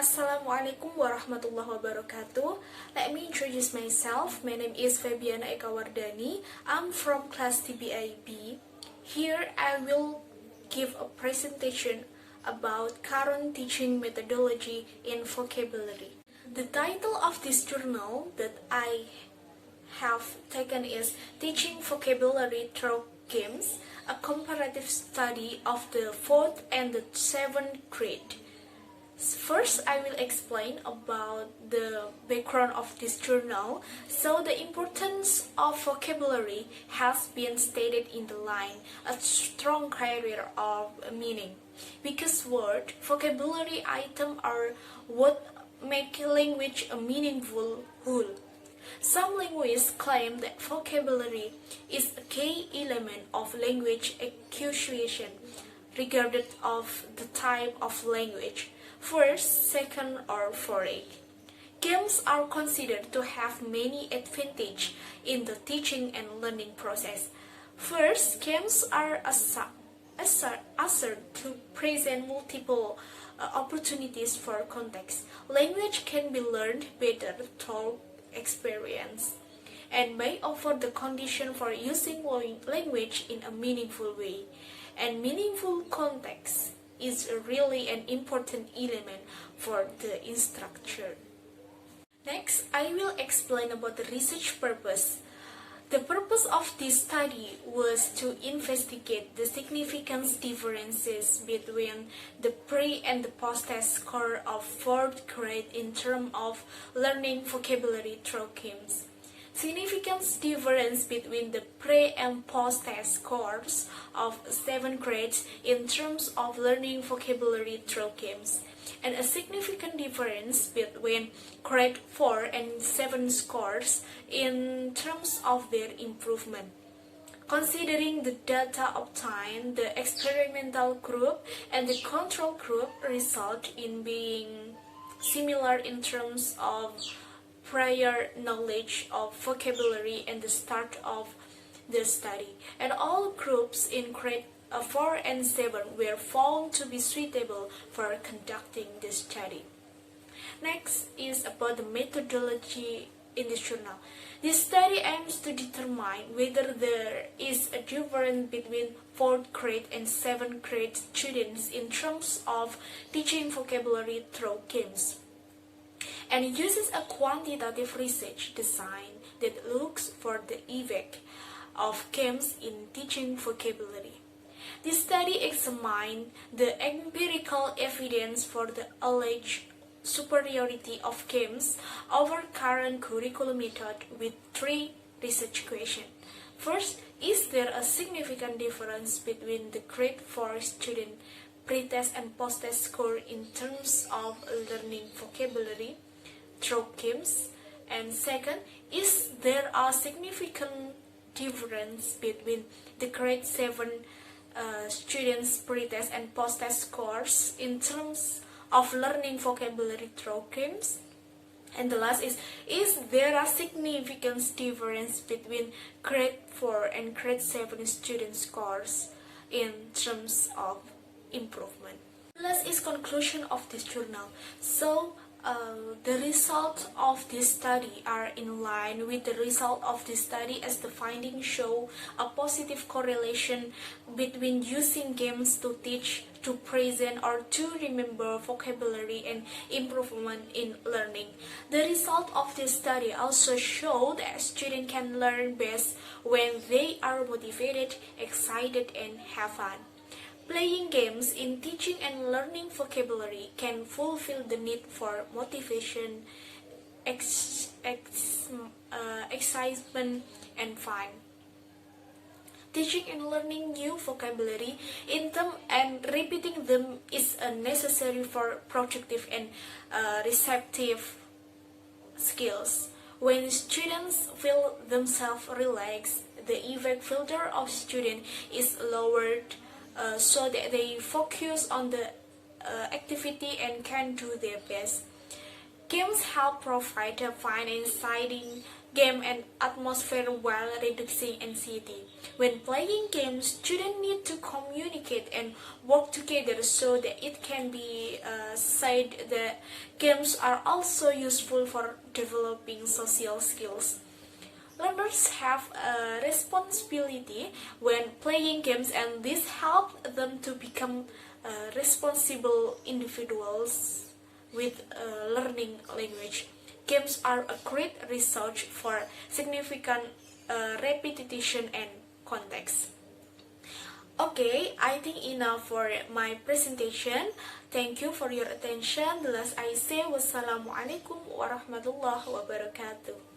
Assalamualaikum warahmatullahi wabarakatuh. Let me introduce myself. My name is Febiana Wardani. I'm from class TBI B. Here I will give a presentation about current teaching methodology in vocabulary. The title of this journal that I have taken is Teaching Vocabulary Through Games, a comparative study of the 4th and the 7th grade. First, I will explain about the background of this journal. So, the importance of vocabulary has been stated in the line, a strong criteria of meaning. Because word, vocabulary item are what make language a meaningful whole. Some linguists claim that vocabulary is a key element of language acquisition, regardless of the type of language. First, second, or fourth. Games are considered to have many advantages in the teaching and learning process. First, games are asserted to present multiple opportunities for context. Language can be learned better through experience and may offer the condition for using language in a meaningful way. And meaningful context is really an important element for the instructor. Next, I will explain about the research purpose. The purpose of this study was to investigate the significant differences between the pre- and the post-test score of 4th grade in terms of learning vocabulary through games. Significant difference between the pre- and post-test scores of 7th grade in terms of learning vocabulary through games, and a significant difference between grade 4 and 7 scores in terms of their improvement. Considering the data obtained, the experimental group and the control group result in being similar in terms of prior knowledge of vocabulary and the start of the study, and all groups in grade 4 and 7 were found to be suitable for conducting the study. Next is about the methodology in this journal. This study aims to determine whether there is a difference between 4th grade and 7th grade students in terms of teaching vocabulary through games, and uses a quantitative research design that looks for the effect of games in teaching vocabulary. This study examined the empirical evidence for the alleged superiority of games over current curriculum method with 3 research questions. First, is there a significant difference between the grade 4 student pre-test and post-test score in terms of learning vocabulary through games? And second, is there a significant difference between the grade 7 students pre-test and post-test scores in terms of learning vocabulary through games? And the last is there a significant difference between grade 4 and grade 7 student scores in terms of improvement? Last is conclusion of this journal. So the results of this study are in line with the result of this study, as the findings show a positive correlation between using games to teach, to present, or to remember vocabulary and improvement in learning. The result of this study also show that students can learn best when they are motivated, excited, and have fun. Playing games in teaching and learning vocabulary can fulfill the need for motivation, excitement, and fun. Teaching and learning new vocabulary in them and repeating them is necessary for productive and receptive skills. When students feel themselves relaxed, the effect filter of student is lowered, so that they focus on the activity and can do their best. Games help provide a fun and exciting game and atmosphere while reducing anxiety. When playing games, students need to communicate and work together so that it can be said that games are also useful for developing social skills. Learners have a responsibility when playing games, and this helps them to become responsible individuals with learning language. Games are a great resource for significant repetition and context. Okay, I think enough for my presentation. Thank you for your attention. The last I say, wassalamualaikum warahmatullahi wabarakatuh.